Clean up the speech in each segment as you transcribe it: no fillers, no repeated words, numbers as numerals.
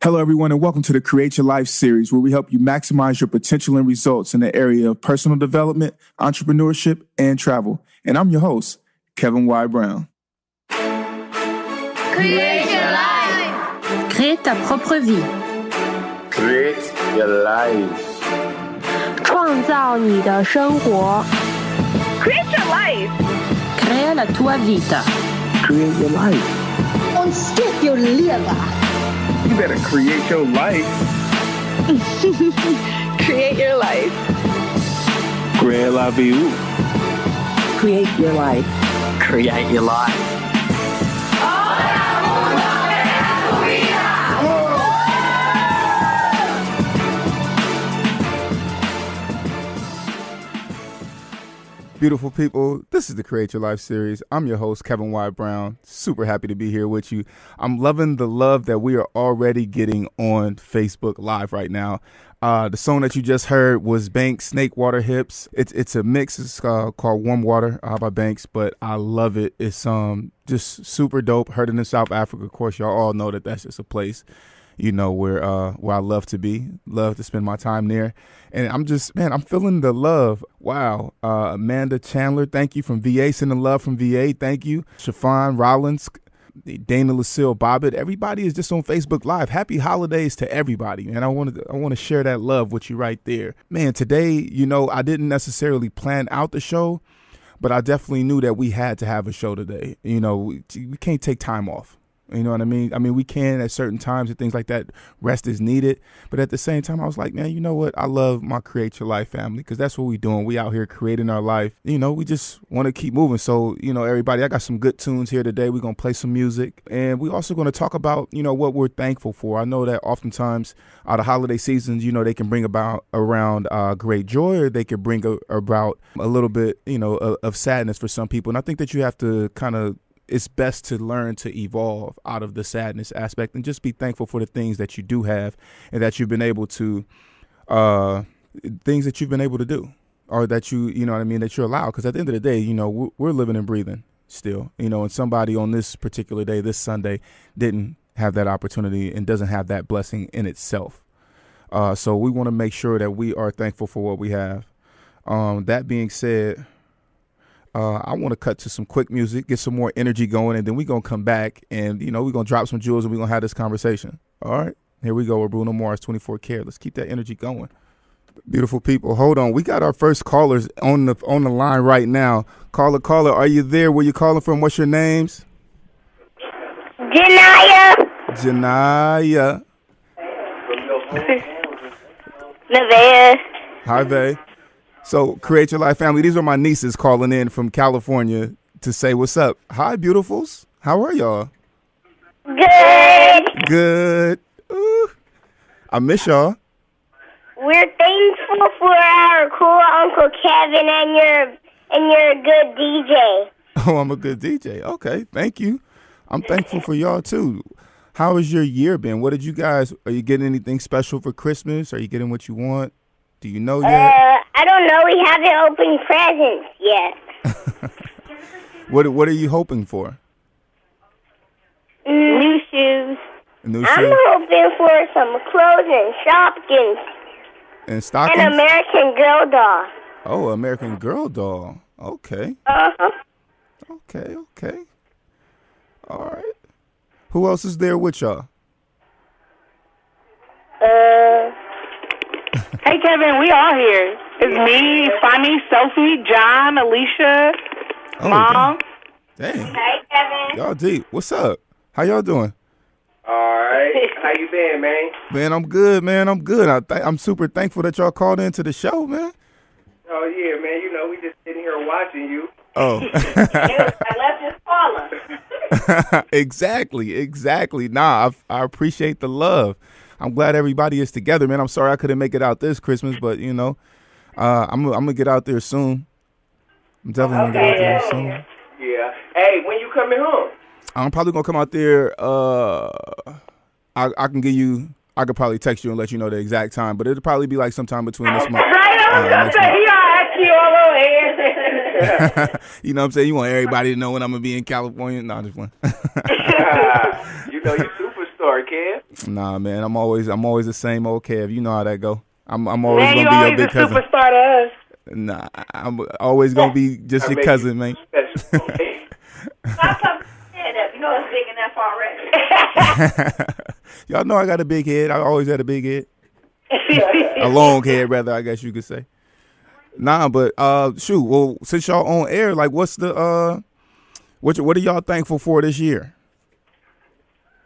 Hello, everyone, and welcome to the Create Your Life series, where we help you maximize your potential and results in the area of personal development, entrepreneurship, and travel. And I'm your host, Kevin Y. Brown. Create your life. Crée ta propre vie. Create your life. 创造你的生活。 Create your life. Crea la tua vita. Create your life. Ontdek je leven. You better create your life. Create your life. Create la vie. Create your life. Create your life. Beautiful people, this is the Create Your Life series. I'm your host, Kevin Y. Brown. Super happy to be here with you. I'm loving the love that we are already getting on Facebook Live right now. The song that you just heard was Banks' Snake Water Hips. It's a mix. It's called Warm Water by Banks, but I love it. It's just super dope. Heard it in South Africa. Of course, y'all all know that that's just a place, you know, where I love to be, love to spend my time there. And I'm feeling the love. Wow. Amanda Chandler, thank you, from VA, sending love from VA. Thank you. Shafan Rollins, Dana Lucille Bobbitt. Everybody is just on Facebook Live. Happy holidays to everybody. And I want to share that love with you right there. Man, today, you know, I didn't necessarily plan out the show, but I definitely knew that we had to have a show today. You know, we can't take time off. You know what I mean? We can at certain times and things like that. Rest is needed. But at the same time, I was like, man, you know what? I love my Create Your Life family, because that's what we're doing. We out here creating our life. You know, we just want to keep moving. So, you know, everybody, I got some good tunes here today. We're going to play some music. And we're also going to talk about, you know, what we're thankful for. I know that oftentimes the holiday seasons, you know, they can bring around great joy, or they can bring about a little bit, you know, of sadness for some people. And I think that you have to it's best to learn to evolve out of the sadness aspect and just be thankful for the things that you do have and that you've been able to, things that you've been able to do, or that you know what I mean, that you're allowed. Because at the end of the day, you know, we're living and breathing still, you know, and somebody on this particular day, this Sunday, didn't have that opportunity and doesn't have that blessing in itself. So we want to make sure that we are thankful for what we have. That being said, I want to cut to some quick music, get some more energy going, and then we're going to come back and, you know, we're going to drop some jewels and we're going to have this conversation. All right, here we go with Bruno Mars, 24 Karat. Let's keep that energy going. Beautiful people, hold on. We got our first callers on the line right now. Caller, are you there? Where you calling from? What's your names? Janaya. Nevaeh. Hi, Vay. So, Create Your Life family, these are my nieces calling in from California to say what's up. Hi, beautifuls. How are y'all? Good. Ooh. I miss y'all. We're thankful for our cool Uncle Kevin and you're a good DJ. Oh, I'm a good DJ. Okay, thank you. I'm thankful for y'all too. How has your year been? Are you getting anything special for Christmas? Are you getting what you want? Do you know yet? I don't know. We haven't opened presents yet. What are you hoping for? New shoes. New I'm shoes? hoping for some clothes and stockings. And stockings? An American Girl doll. Oh, American Girl doll. Okay. Uh-huh. Okay. All right. Who else is there with y'all? Hey, Kevin, we all here. It's me, Funny, Sophie, John, Alicia, Mom. Dang. Hey, Kevin. Y'all deep. What's up? How y'all doing? All right. How you been, man? Man, I'm good, man. I'm super thankful that y'all called into the show, man. Oh, yeah, man. You know, we just sitting here watching you. Oh. I left this caller. Exactly. Nah, I appreciate the love. I'm glad everybody is together, man. I'm sorry I couldn't make it out this Christmas, but, you know, I'm going to get out there soon. I'm definitely going to get out there soon. Yeah. Hey, when you coming home? I'm probably going to come out there. I could probably text you and let you know the exact time, but it'll probably be like sometime between this month. Next month. You know what I'm saying? You want everybody to know when I'm going to be in California? No, I'm just playing. You know, you're superstar superstar, Kev. Nah, man, I'm always the same old Kev. You know how that go. I'm always Man, you gonna be your always big a cousin. superstar to us. Nah, I'm always gonna be just your cousin, man. Special. You know it's big enough already. Y'all know I got a big head. I always had a big head. A long head, rather, I guess you could say. Nah, but shoot. Well, since y'all on air, like, what's the what are y'all thankful for this year?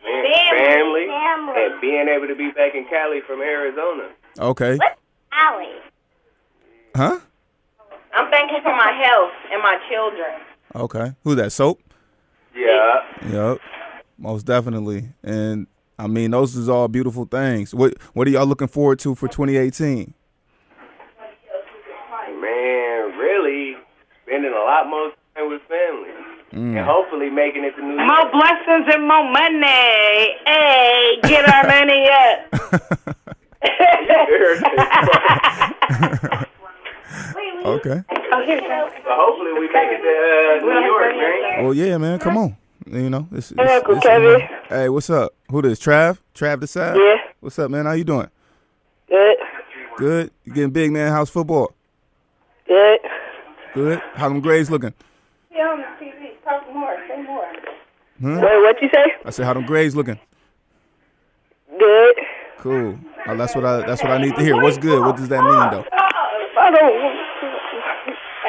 Family, and being able to be back in Cali from Arizona. Okay. What's Allie? Huh? I'm thankful for my health and my children. Okay. Who's that? Soap? Yeah. Yep. Most definitely. And I mean, those is all beautiful things. What are y'all looking forward to for 2018? Man, really spending a lot more time with family. And hopefully making it to New York. More blessings and more money. Hey, get our money up. Okay. So hopefully we make it to New York, man. Well, yeah, man. Come on. You know, it's Uncle Kevin. Hey, what's up? Who this? Trav? Trav the side? Yeah. What's up, man? How you doing? Good. Good. You getting big, man? How's football? Good. Good. How them grades looking? Yeah, on the TV. Talk more. Say more. Huh? Wait, what you say? I said, how them grades looking? Good. Cool. That's what I need to hear. What's good? What does that mean, though? I don't.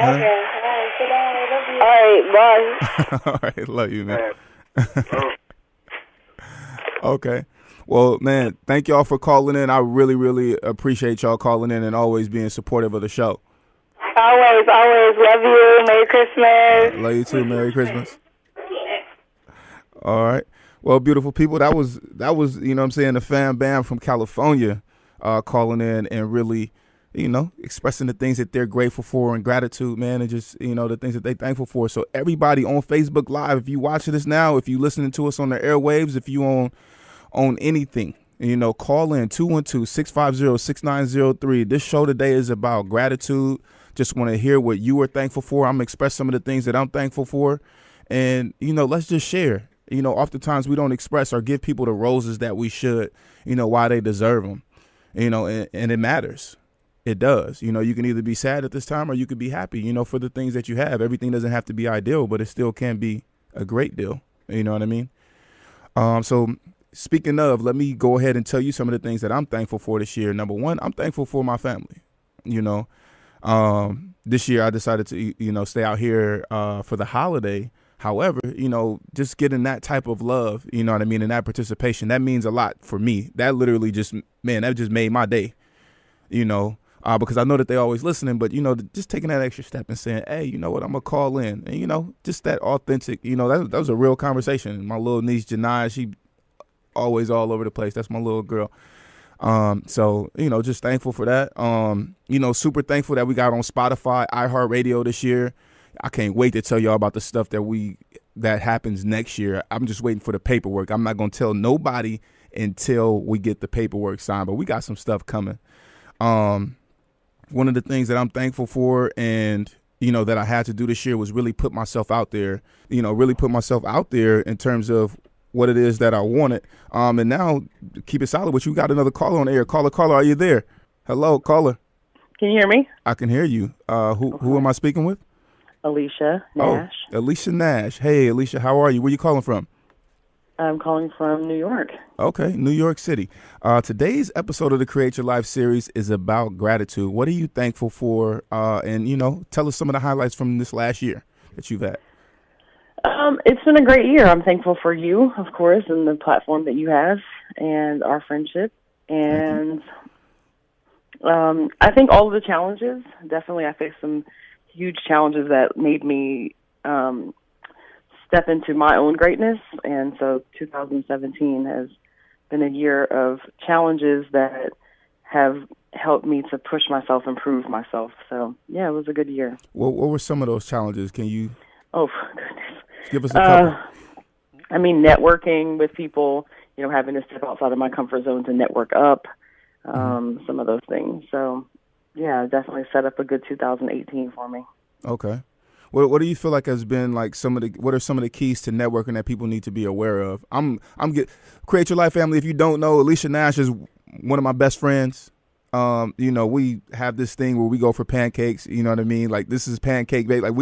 Okay. All right. Sit down. I love you. All right, bye. All right. Love you, man. Okay. Well, man, thank y'all for calling in. I really, really appreciate y'all calling in and always being supportive of the show. Always love you. Merry Christmas. Love you too. Merry Christmas. All right. Well, beautiful people, that was you know what I'm saying, the fam bam from California calling in and really, you know, expressing the things that they're grateful for and gratitude, man, and just, you know, the things that they're thankful for. So everybody on Facebook Live, if you watching this now, if you listening to us on the airwaves, if you on anything, you know, call in 212-650-6903. This show today is about gratitude. Just want to hear what you are thankful for. I'm going to express some of the things that I'm thankful for. And, you know, let's just share. You know, oftentimes we don't express or give people the roses that we should, you know, why they deserve them, you know, and it matters. It does. You know, you can either be sad at this time or you could be happy, you know, for the things that you have. Everything doesn't have to be ideal, but it still can be a great deal. You know what I mean? So speaking of, let me go ahead and tell you some of the things that I'm thankful for this year. Number one, I'm thankful for my family. You know, this year I decided to, you know, stay out here for the holiday. However, you know, just getting that type of love, you know what I mean, and that participation, that means a lot for me. That literally just, man, that just made my day, you know, because I know that they're always listening, but, you know, just taking that extra step and saying, hey, you know what, I'm going to call in. And, you know, just that authentic, you know, that was a real conversation. My little niece, Janai, she always all over the place. That's my little girl. So, you know, just thankful for that. You know, super thankful that we got on Spotify, iHeartRadio this year. I can't wait to tell y'all about the stuff that happens next year. I'm just waiting for the paperwork. I'm not going to tell nobody until we get the paperwork signed, but we got some stuff coming. One of the things that I'm thankful for and, you know, that I had to do this year was really put myself out there, you know, really put myself out there in terms of what it is that I wanted. And now keep it solid, but you got another caller on the air. Caller, are you there? Hello, caller. Can you hear me? I can hear you. Who am I speaking with? Alicia Nash. Oh, Alicia Nash. Hey, Alicia, how are you? Where you calling from? I'm calling from New York. Okay, New York City. Today's episode of the Create Your Life series is about gratitude. What are you thankful for? And, you know, tell us some of the highlights from this last year that you've had. It's been a great year. I'm thankful for you, of course, and the platform that you have and our friendship. And I think all of the challenges, definitely I faced some huge challenges that made me step into my own greatness. And so 2017 has been a year of challenges that have helped me to push myself, improve myself. So, yeah, it was a good year. What were some of those challenges? Can you goodness. Give us a couple. I mean, networking with people, you know, having to step outside of my comfort zone to network up, some of those things. So, yeah, definitely set up a good 2018 for me. Okay. What do you feel like has been like what are some of the keys to networking that people need to be aware of? Create Your Life family. If you don't know, Alicia Nash is one of my best friends. We have this thing where we go for pancakes. You know what I mean? Like, this is pancake bake. Like,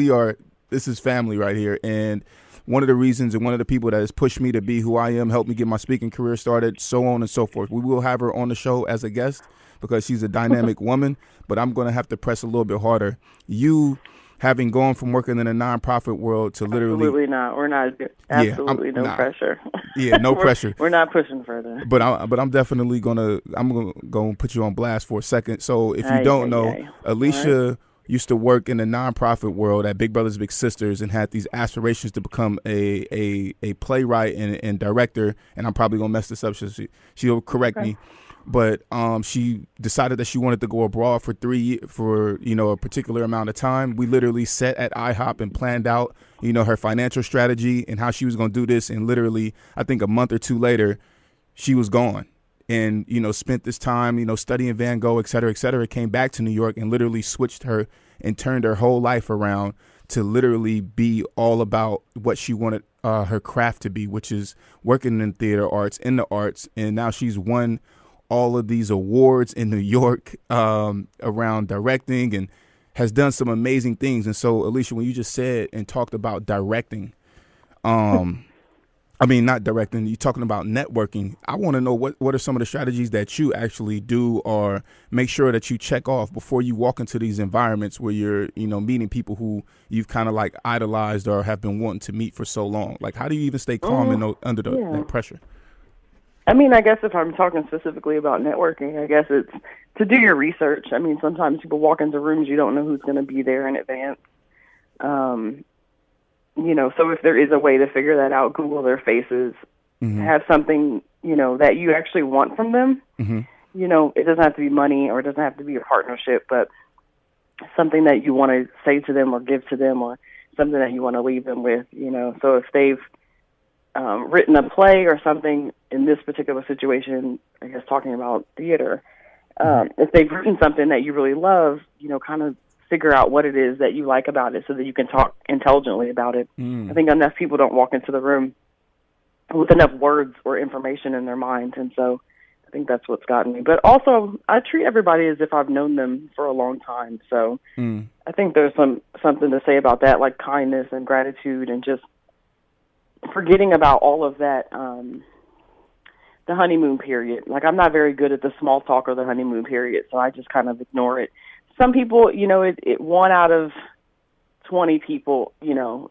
this is family right here. And one of the reasons and one of the people that has pushed me to be who I am, helped me get my speaking career started, so on and so forth. We will have her on the show as a guest because she's a dynamic woman, but I'm going to have to press a little bit harder. You having gone from working in a nonprofit world to literally... Absolutely not. We're not. Absolutely no pressure. Yeah, no pressure. We're not pushing further. But I'm definitely going to put you on blast for a second. So if you don't know, Alicia used to work in the nonprofit world at Big Brothers Big Sisters and had these aspirations to become a playwright and director. And I'm probably gonna mess this up. She'll correct me, but she decided that she wanted to go abroad for a particular amount of time. We literally sat at IHOP and planned out her financial strategy and how she was gonna do this. And literally, I think a month or two later, she was gone. And, spent this time, studying Van Gogh, et cetera, came back to New York and literally switched her and turned her whole life around to literally be all about what she wanted her craft to be, which is working in theater arts, in the arts. And now she's won all of these awards in New York around directing and has done some amazing things. And so, Alicia, when you just said and talked about directing, not directing, you're talking about networking. I want to know what are some of the strategies that you actually do or make sure that you check off before you walk into these environments where you're, meeting people who you've kind of like idolized or have been wanting to meet for so long. Like, how do you even stay calm under that pressure? I guess if I'm talking specifically about networking, I guess it's to do your research. Sometimes people walk into rooms, you don't know who's going to be there in advance. So if there is a way to figure that out, Google their faces, have something, that you actually want from them. It doesn't have to be money or it doesn't have to be a partnership, but something that you want to say to them or give to them or something that you want to leave them with, So if they've written a play or something in this particular situation, I guess talking about theater, if they've written something that you really love, kind of figure out what it is that you like about it so that you can talk intelligently about it. I think enough people don't walk into the room with enough words or information in their minds, and so I think that's what's gotten me. But also, I treat everybody as if I've known them for a long time, so I think there's something to say about that, like kindness and gratitude and just forgetting about all of that, the honeymoon period. Like, I'm not very good at the small talk or the honeymoon period, so I just kind of ignore it. Some people, 1 out of 20 people,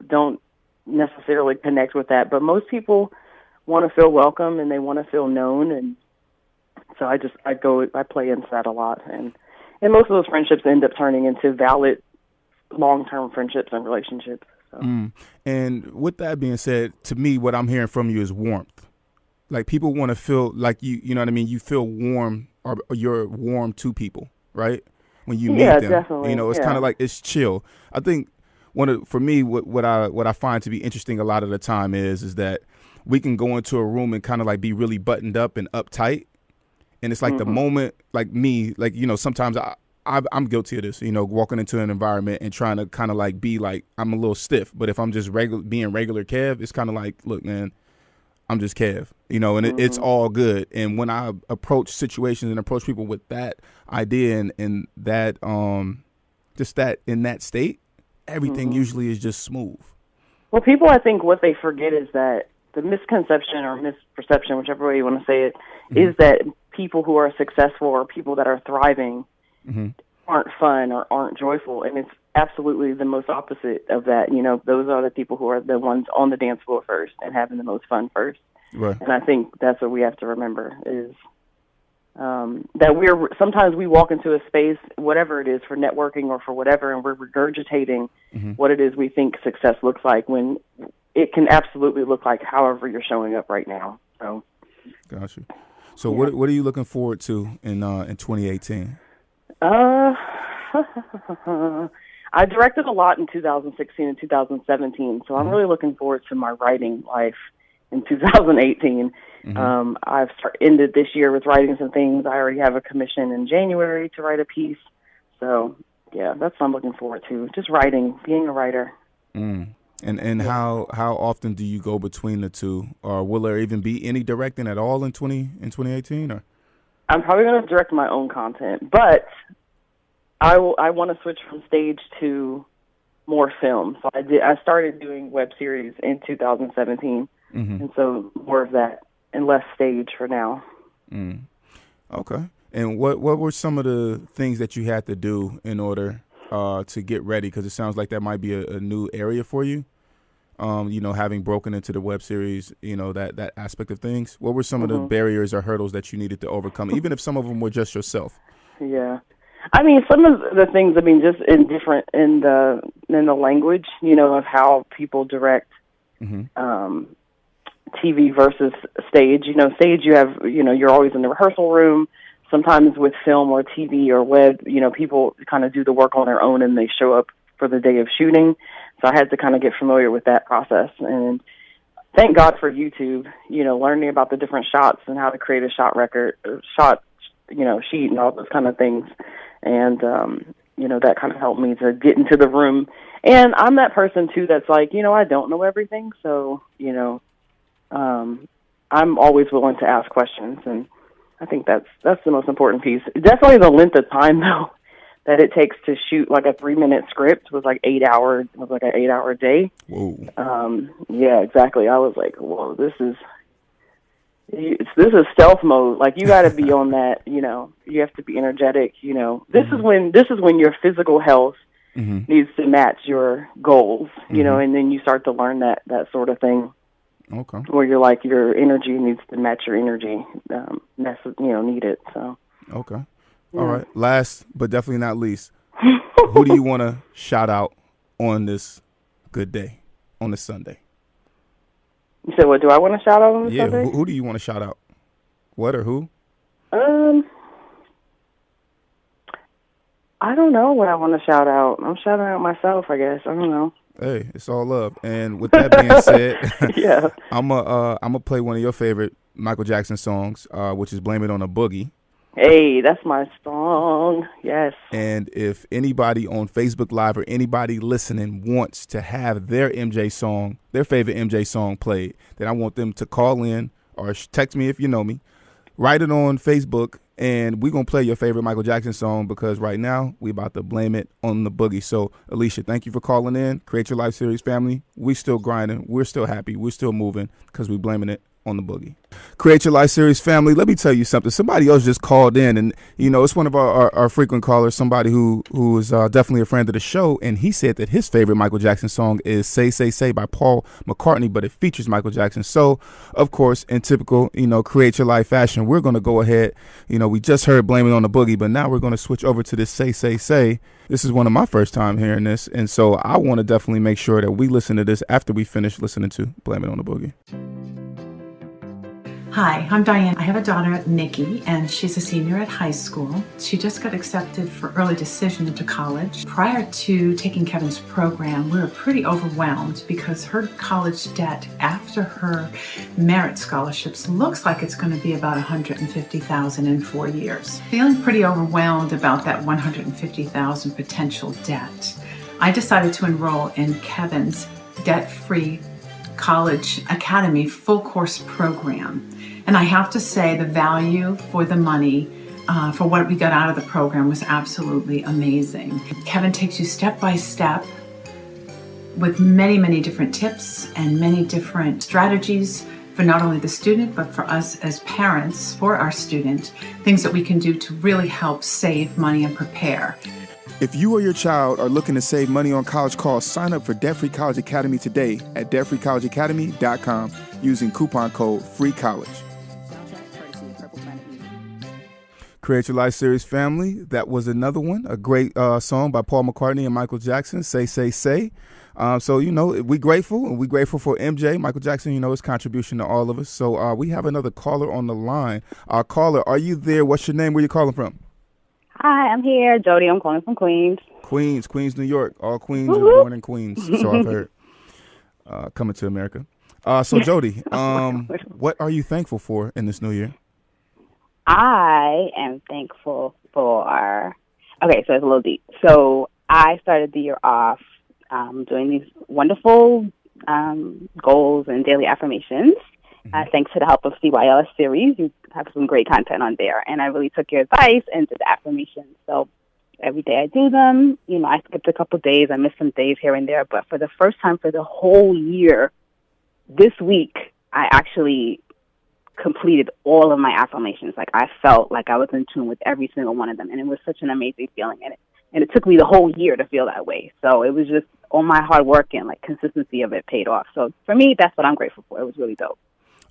don't necessarily connect with that. But most people want to feel welcome and they want to feel known. And so I play into that a lot. And most of those friendships end up turning into valid long-term friendships and relationships. So. And with that being said, to me, what I'm hearing from you is warmth. Like, people want to feel like you know what I mean? You feel warm or you're warm to people, right? When you meet them, definitely. It's kind of like it's chill. I think what I find to be interesting a lot of the time is that we can go into a room and kind of like be really buttoned up and uptight, and it's like the moment, like me, like sometimes I'm guilty of this, walking into an environment and trying to kind of like be like I'm a little stiff, but if I'm just being regular Kev, it's kind of like, look, man, I'm just Kev, and it's all good. And when I approach situations and approach people with that idea and that, just that in that state, everything usually is just smooth. Well, people, I think what they forget is that the misconception or misperception, whichever way you want to say it, is that people who are successful or people that are thriving aren't fun or aren't joyful. And it's absolutely the most opposite of that. Those are the people who are the ones on the dance floor first and having the most fun first. Right. And I think that's what we have to remember is that sometimes we walk into a space, whatever it is, for networking or for whatever, and we're regurgitating what it is we think success looks like when it can absolutely look like however you're showing up right now. So, gotcha. So what are you looking forward to in 2018? I directed a lot in 2016 and 2017, so I'm really looking forward to my writing life in 2018. I've ended this year with writing some things. I already have a commission in January to write a piece. So, yeah, that's what I'm looking forward to, just writing, being a writer. And how often do you go between the two, or will there even be any directing at all in 2018? Or I'm probably going to direct my own content, but I want to switch from stage to more film. So I started doing web series in 2017, and so more of that and less stage for now. Okay. And what were some of the things that you had to do in order to get ready? Because it sounds like that might be a new area for you. Having broken into the web series, that aspect of things. What were some of the barriers or hurdles that you needed to overcome, even if some of them were just yourself? Yeah. I mean, some of the things, just in the language, of how people direct TV versus stage. Stage, you have, you're always in the rehearsal room. Sometimes with film or TV or web, people kind of do the work on their own and they show up for the day of shooting. So I had to kind of get familiar with that process. And thank God for YouTube, learning about the different shots and how to create a shot record, sheet and all those kind of things. And, that kind of helped me to get into the room. And I'm that person, too, that's like, I don't know everything. So, I'm always willing to ask questions. And I think that's the most important piece. Definitely the length of time, though, that it takes to shoot like a 3-minute script was like 8 hours. It was like an 8-hour day. Whoa. Yeah, exactly. I was like, whoa, this is stealth mode. Like, you got to be on that. You have to be energetic. This is when your physical health needs to match your goals. And then you start to learn that sort of thing. Okay. Where you're like, your energy needs to match your energy. Need it. So. Okay. All right. Last but definitely not least, who do you want to shout out on this good day, on this Sunday? You said, what do I want to shout out on this Sunday? Yeah, who do you want to shout out? What or who? I don't know what I want to shout out. I'm shouting out myself, I guess. I don't know. Hey, it's all love. And with that being said, yeah, I'm gonna play one of your favorite Michael Jackson songs, which is "Blame It on a Boogie." Hey, that's my song. Yes. And if anybody on Facebook Live or anybody listening wants to have their MJ song, their favorite MJ song played, then I want them to call in or text me if you know me. Write it on Facebook, and we're going to play your favorite Michael Jackson song because right now we about to blame it on the boogie. So, Alicia, thank you for calling in. Create Your Life Series family. We still grinding. We're still happy. We're still moving because we're blaming it on the boogie. Create Your Life Series family. Let me tell you something. Somebody else just called in, and it's one of our frequent callers, somebody who is definitely a friend of the show, and he said that his favorite Michael Jackson song is "Say Say Say" by Paul McCartney, but it features Michael Jackson. So, of course, in typical Create Your Life fashion, we're going to go ahead. We just heard "Blame It on the Boogie," but now we're going to switch over to this "Say Say Say." This is one of my first time hearing this, and so I want to definitely make sure that we listen to this after we finish listening to "Blame It on the Boogie." Hi, I'm Diane. I have a daughter, Nikki, and she's a senior at high school. She just got accepted for early decision into college. Prior to taking Kevin's program, we were pretty overwhelmed because her college debt after her merit scholarships looks like it's going to be about $150,000 in 4 years. Feeling pretty overwhelmed about that $150,000 potential debt, I decided to enroll in Kevin's debt-free college academy full course program. And I have to say the value for the money for what we got out of the program was absolutely amazing. Kevin takes you step by step with many, many different tips and many different strategies for not only the student, but for us as parents, for our student, things that we can do to really help save money and prepare. If you or your child are looking to save money on college costs, sign up for Debt Free College Academy today at debtfreecollegeacademy.com using coupon code FREECOLLEGE. Create Your Life Series family. That was another one, a great song by Paul McCartney and Michael Jackson, Say, Say, Say. So, we're grateful, and we're grateful for MJ, Michael Jackson, his contribution to all of us. So we have another caller on the line. Caller, are you there? What's your name? Where you calling from? Hi, I'm here. Jody, I'm calling from Queens. Queens, New York. All Queens are born in Queens, so I've heard. Coming to America. So, Jody, what are you thankful for in this new year? I am thankful for, so it's a little deep. So I started the year off doing these wonderful goals and daily affirmations. Thanks to the help of CYLS series, you have some great content on there. And I really took your advice and did the affirmations. So every day I do them. You know, I skipped a couple days. I missed some days here and there. But for the first time for the whole year, this week, I actually completed all of my affirmations. Like, I felt like I was in tune with every single one of them. And it was such an amazing feeling. And it took me the whole year to feel that way. So it was just all my hard work and, like, consistency of it paid off. So for me, that's what I'm grateful for. It was really dope.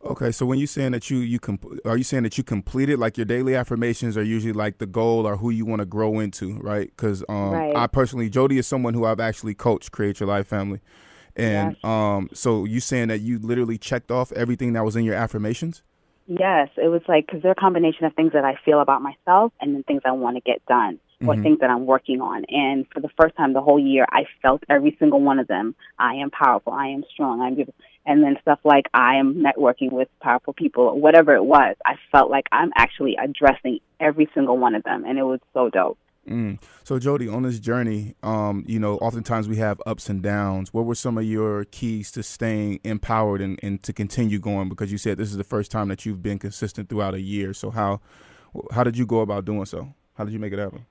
Okay, so when you're saying that are you saying that you completed, like, your daily affirmations are usually like the goal or who you want to grow into, right? Because Right. I personally, Jody is someone who I've actually coached, Create Your Life Family, and so you saying that you literally checked off everything that was in your affirmations? Yes, it was like, because they're a combination of things that I feel about myself and then things I want to get done or things that I'm working on. And for the first time the whole year, I felt every single one of them. I am powerful. I am strong. And then stuff like I am networking with powerful people or whatever it was. I felt like I'm actually addressing every single one of them. And it was so dope. So, Jody, on this journey, you know, oftentimes we have ups and downs. What were some of your keys to staying empowered and to continue going? Because you said this is the first time that you've been consistent throughout a year. So how did you go about doing so? How did you make it happen?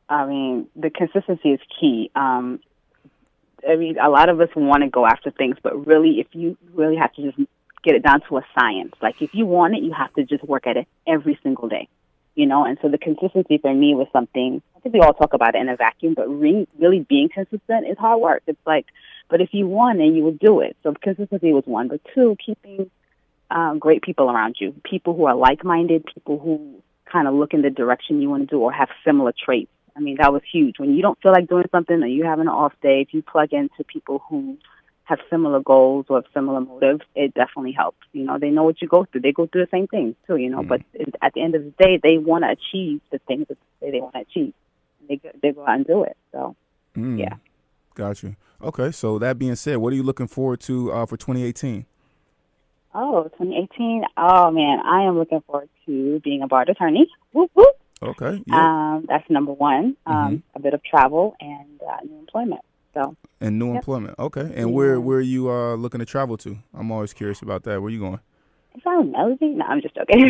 I mean, the consistency is key. I mean, a lot of us want to go after things, but really, if you really have to just get it down to a science. Like, if you want it, you have to just work at it every single day, you know? And so the consistency for me was something, I think we all talk about it in a vacuum, but really being consistent is hard work. It's like, but if you want it, you will do it. So consistency was one. But two, keeping great people around you, people who are like-minded, people who kind of look in the direction you want to do or have similar traits. I mean, that was huge. When you don't feel like doing something or you're having an off day, if you plug into people who have similar goals or have similar motives, it definitely helps. You know, they know what you go through. They go through the same things too, you know, but at the end of the day, they want to achieve the things that they want to achieve. They go out and do it. So, yeah. Got you. Okay, so that being said, what are you looking forward to for 2018? Oh, 2018. Oh, man, I am looking forward to being a bar attorney. Whoop, whoop. Okay. Yeah. That's number one. A bit of travel and new employment. So. And new employment. Okay. And where are you looking to travel to? I'm always curious about that. Where are you going? If I'm nosy, no, I'm just joking.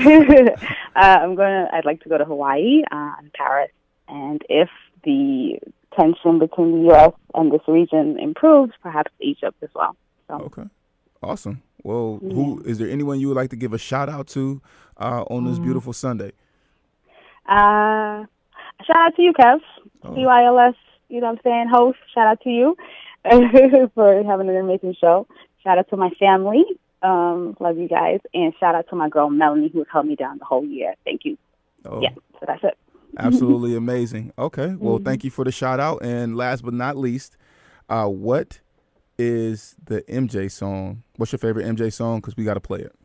I'd like to go to Hawaii and Paris. And if the tension between the U.S. and this region improves, perhaps Egypt as well. So. Okay. Awesome. Well, is there anyone you would like to give a shout out to on this beautiful Sunday? Shout out to you, Kev. CYLS, you know what I'm saying, host. Shout out to you for having an amazing show. Shout out to my family. Love you guys. And shout out to my girl, Melanie, who has held me down the whole year. Thank you. Yeah, so that's it. Absolutely amazing. Okay. Well, thank you for the shout out. And last but not least, what is the MJ song? What's your favorite MJ song? Because we got to play it.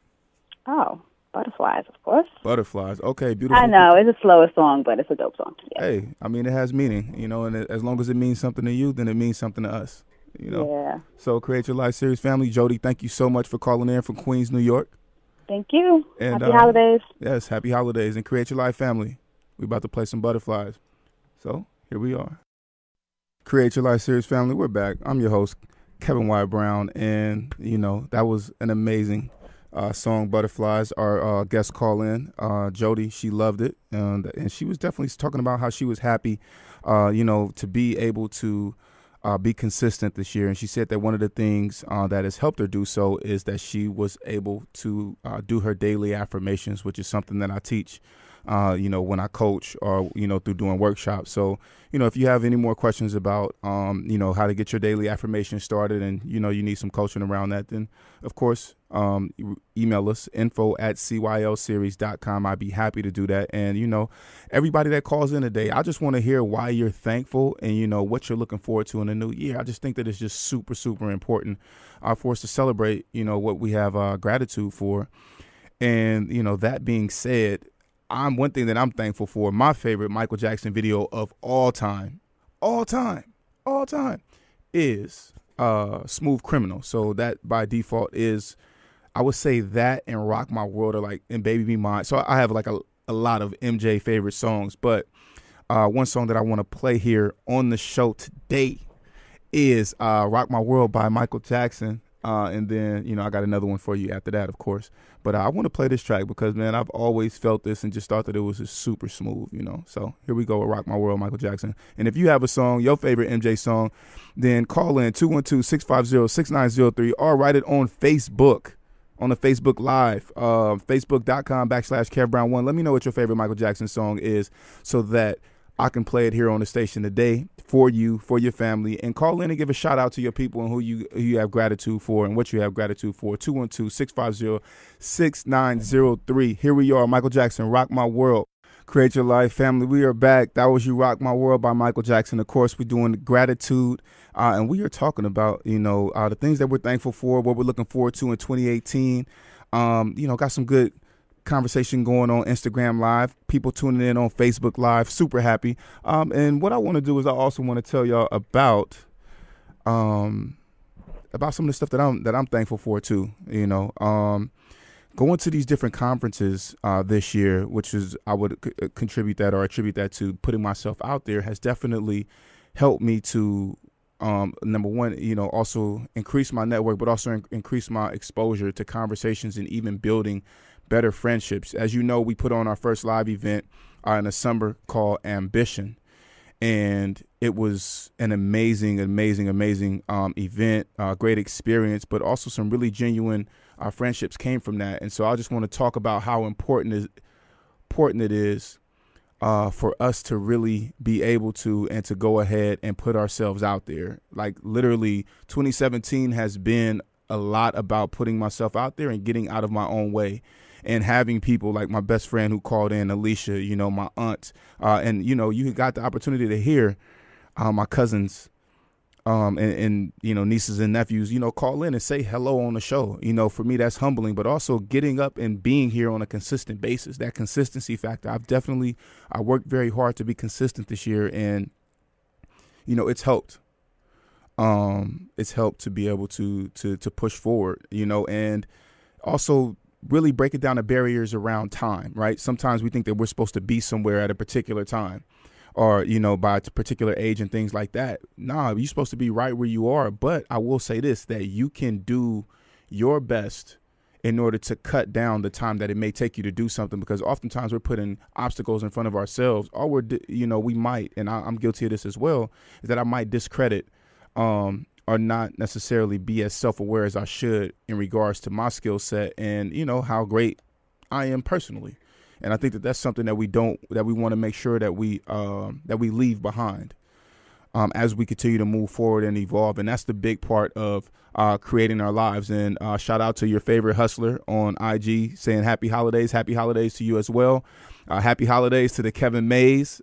Oh, Butterflies, of course. Butterflies. Okay, beautiful. I know. It's a slower song, but it's a dope song. Yeah. Hey, I mean, it has meaning, you know, and as long as it means something to you, then it means something to us, you know. Yeah. So Create Your Life Series family, Jody, thank you so much for calling in from Queens, New York. Thank you. And, happy holidays. Yes, happy holidays. And Create Your Life family, we're about to play some Butterflies. So here we are. Create Your Life Series family, we're back. I'm your host, Kevin Y. Brown, and, you know, that was an amazing song, Butterflies. Our guest call in, Jody, she loved it, and she was definitely talking about how she was happy, you know, to be able to be consistent this year. And she said that one of the things that has helped her do so is that she was able to do her daily affirmations, which is something that I teach, you know, when I coach or, you know, through doing workshops. So, you know, if you have any more questions about, you know, how to get your daily affirmation started and, you know, you need some coaching around that, then, of course, email us, info@cylseries.com. I'd be happy to do that. And, you know, everybody that calls in today, I just want to hear why you're thankful and, you know, what you're looking forward to in the new year. I just think that it's just super, super important for us to celebrate, you know, what we have gratitude for. And, you know, that being said, one thing that I'm thankful for, my favorite Michael Jackson video of all time, is Smooth Criminal. So that by default is, I would say that and Rock My World are like, and Baby Be Mine. So I have like a lot of MJ favorite songs, but one song that I want to play here on the show today is Rock My World by Michael Jackson. And then, you know, I got another one for you after that, of course. But I want to play this track because, man, I've always felt this and just thought that it was just super smooth, you know. So here we go with Rock My World, Michael Jackson. And if you have a song, your favorite MJ song, then call in 212-650-6903 or write it on Facebook, on the Facebook Live, facebook.com/KevBrown1. Let me know what your favorite Michael Jackson song is so that I can play it here on the station today for you, for your family, and call in and give a shout out to your people and who you have gratitude for and what you have gratitude for. 212-650-6903. Here we are, Michael Jackson, Rock My World. Create Your Life, family. We are back. That was You Rock My World by Michael Jackson. Of course, we're doing gratitude, and we are talking about, you know, the things that we're thankful for, what we're looking forward to in 2018. You know, got some good conversation going on Instagram Live, people tuning in on Facebook Live, super happy. And what I want to do is I also want to tell y'all about some of the stuff that I'm thankful for too. You know, going to these different conferences this year, which is I would attribute that to putting myself out there, has definitely helped me to number one, you know, also increase my network, but also increase my exposure to conversations and even building better friendships. As you know, we put on our first live event in the summer called Ambition, and it was an amazing event, great experience, but also some really genuine friendships came from that. And so I just want to talk about how important it is for us to really be able to and to go ahead and put ourselves out there. Like literally 2017 has been a lot about putting myself out there and getting out of my own way. And having people like my best friend who called in, Alicia, you know, my aunt, and, you know, you got the opportunity to hear my cousins and, you know, nieces and nephews, you know, call in and say hello on the show. You know, for me, that's humbling, but also getting up and being here on a consistent basis, that consistency factor. I worked very hard to be consistent this year, and, you know, it's helped. It's helped to be able to push forward, you know, and also really breaking down the barriers around time, right? Sometimes we think that we're supposed to be somewhere at a particular time or, you know, by a particular age and things like that. Nah, you're supposed to be right where you are. But I will say this, that you can do your best in order to cut down the time that it may take you to do something, because oftentimes we're putting obstacles in front of ourselves, or we might, and I'm guilty of this as well, is that I might discredit or not necessarily be as self-aware as I should in regards to my skill set and, you know, how great I am personally. And I think that that's something that we want to make sure that we leave behind as we continue to move forward and evolve. And that's the big part of creating our lives. And shout out to your favorite hustler on IG saying happy holidays to you as well. Happy holidays to the Kevin Mays.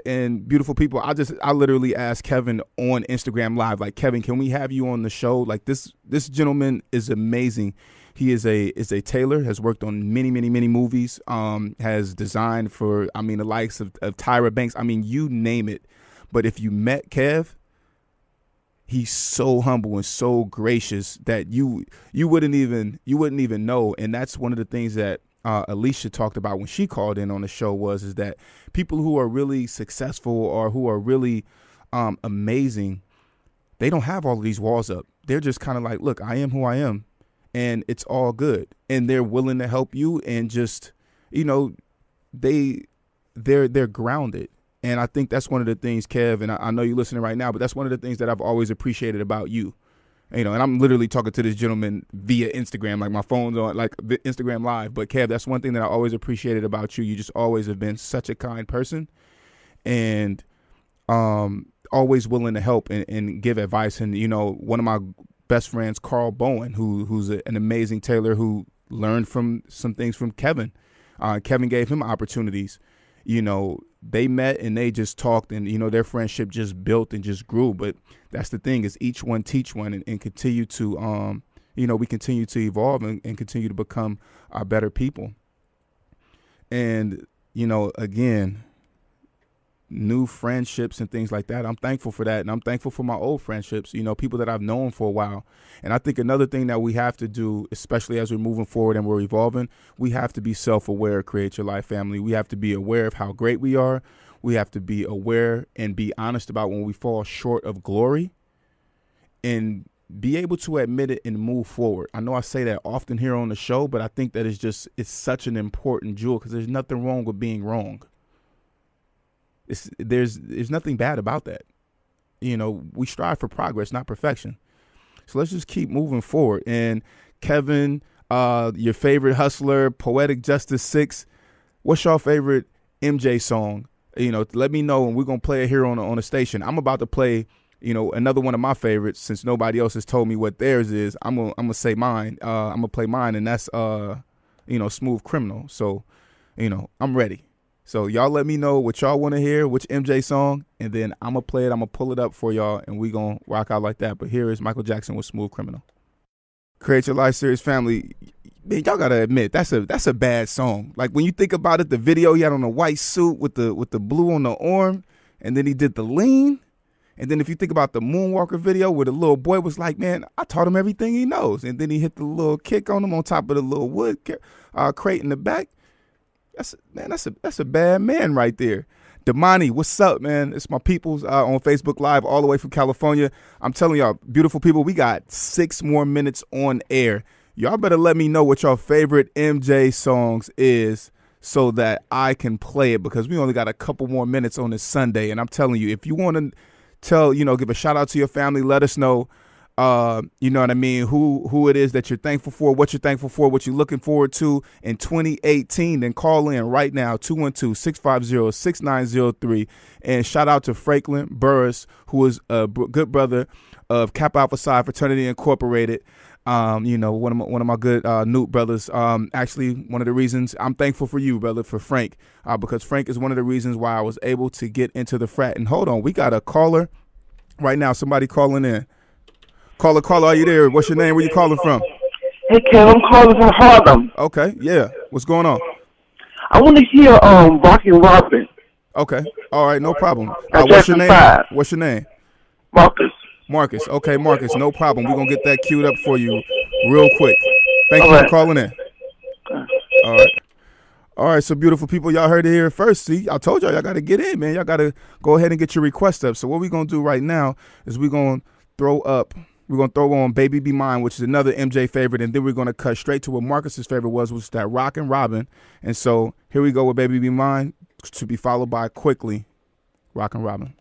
And beautiful people, I literally asked Kevin on Instagram Live, like, Kevin, can we have you on the show? Like, this gentleman is amazing. He is a tailor, has worked on many movies, has designed for, I mean, the likes of Tyra Banks. I mean, you name it. But if you met Kev, he's so humble and so gracious that you wouldn't even know. And that's one of the things that Alicia talked about when she called in on the show is that people who are really successful or who are really amazing, they don't have all of these walls up. They're just kind of like, look, I am who I am, and it's all good. And they're willing to help you, and just, you know, they're grounded. And I think that's one of the things, Kev, and I know you're listening right now, but that's one of the things that I've always appreciated about you. You know, and I'm literally talking to this gentleman via Instagram, like my phone's on, like Instagram Live. But Kev, that's one thing that I always appreciated about you. You just always have been such a kind person, and always willing to help and give advice. And, you know, one of my best friends, Carl Bowen, who's an amazing tailor who learned from some things from Kevin. Kevin gave him opportunities. You know, they met and they just talked, and, you know, their friendship just built and just grew. But that's the thing, is each one teach one, and continue to, you know, we continue to evolve and continue to become better people. And, you know, again, new friendships and things like that. I'm thankful for that. And I'm thankful for my old friendships, you know, people that I've known for a while. And I think another thing that we have to do, especially as we're moving forward and we're evolving, we have to be self-aware, Create Your Life family. We have to be aware of how great we are. We have to be aware and be honest about when we fall short of glory and be able to admit it and move forward. I know I say that often here on the show, but I think that it's such an important jewel because there's nothing wrong with being wrong. There's nothing bad about that. You know, we strive for progress, not perfection. So let's just keep moving forward. And Kevin, your favorite hustler, Poetic Justice 6, what's your favorite MJ song? You know, let me know, and we're going to play it here on the station. I'm about to play, you know, another one of my favorites since nobody else has told me what theirs is. I'm going to say mine. I'm going to play mine, and that's, you know, Smooth Criminal. So, you know, I'm ready. So y'all let me know what y'all want to hear, which MJ song, and then I'm going to play it. I'm going to pull it up for y'all, and we going to rock out like that. But here is Michael Jackson with Smooth Criminal. Create Your Life series family. Man, y'all gotta admit that's a bad song. Like when you think about it, the video he had on a white suit with the blue on the arm, and then he did the lean. And then if you think about the Moonwalker video where the little boy was like, man, I taught him everything he knows. And then he hit the little kick on him on top of the little wood crate in the back. That's a bad man right there. Damani, what's up, man? It's my peoples on Facebook Live all the way from California. I'm telling y'all, beautiful people, we got 6 more minutes on air. Y'all better let me know what your favorite MJ songs is so that I can play it because we only got a couple more minutes on this Sunday. And I'm telling you, if you want to give a shout out to your family, let us know, you know what I mean, who it is that you're thankful for, what you're thankful for, what you're looking forward to in 2018. Then call in right now, 212-650-6903. And shout out to Franklin Burris, who is a good brother of Kappa Alpha Psi Fraternity Incorporated. You know, one of my good Newt brothers. Actually, one of the reasons I'm thankful for you, brother, for Frank, because Frank is one of the reasons why I was able to get into the frat. And hold on, we got a caller right now. Somebody calling in. Caller, are you there? What's your name? Where you calling from? Hey, Ken, I'm calling from Harlem. Okay, yeah. What's going on? I want to hear Rockin' Robin. Okay, all right, no problem. What's your name? 5. What's your name? Marcus. Okay, Marcus, no problem. We're going to get that queued up for you real quick. Thank you for calling in. All right, so beautiful people, y'all heard it here first. See, I told y'all got to get in, man. Y'all got to go ahead and get your request up. So what we're going to do right now is we're going to throw on Baby Be Mine, which is another MJ favorite, and then we're going to cut straight to what Marcus's favorite was, which is that Rockin' Robin. And so here we go with Baby Be Mine, to be followed by quickly Rockin' Robin.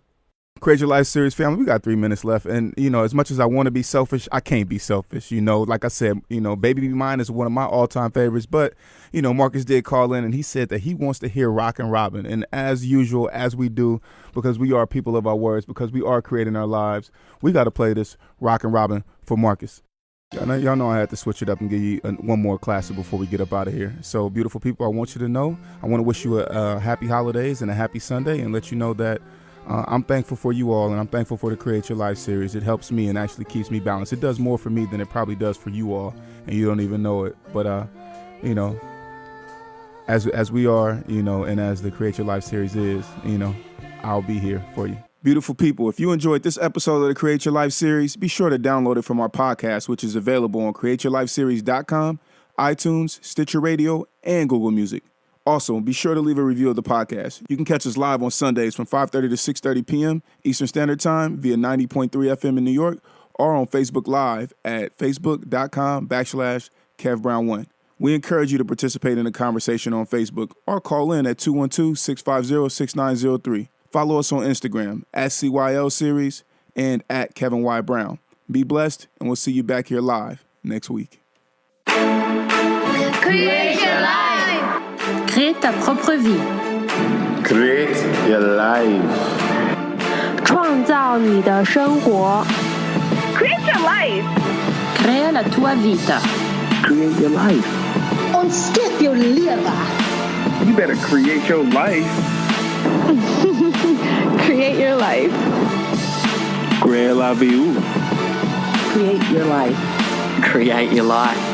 Create Your Life series family, we got 3 minutes left, and you know, as much as I want to be selfish, I can't be selfish. You know, like I said, you know, Baby Be Mine is one of my all-time favorites, but you know, Marcus did call in and he said that he wants to hear Rockin' Robin, and as usual, as we do, because we are people of our words, because we are creating our lives, we got to play this Rockin' Robin for Marcus. Y'all know I had to switch it up and give you one more classic before we get up out of here. So beautiful people, I want you to know, I want to wish you a happy holidays and a happy Sunday, and let you know that I'm thankful for you all, and I'm thankful for the Create Your Life series. It helps me and actually keeps me balanced. It does more for me than it probably does for you all, and you don't even know it. But, you know, as we are, you know, and as the Create Your Life series is, you know, I'll be here for you. Beautiful people, if you enjoyed this episode of the Create Your Life series, be sure to download it from our podcast, which is available on createyourlifeseries.com, iTunes, Stitcher Radio, and Google Music. Also, be sure to leave a review of the podcast. You can catch us live on Sundays from 5:30 to 6:30 p.m. Eastern Standard Time via 90.3 FM in New York, or on Facebook Live at facebook.com/KevBrown1. We encourage you to participate in the conversation on Facebook or call in at 212-650-6903. Follow us on Instagram at CYLS series and at Kevin Y. Brown. Be blessed, and we'll see you back here live next week. Create your life. Crée ta propre vie. Create your life. 创造你的生活。 Create your life. Crea la tua vita. Create your life. Ontdek your leven. You better create your life. Create your life. Create la vie. Create your life. Create your life.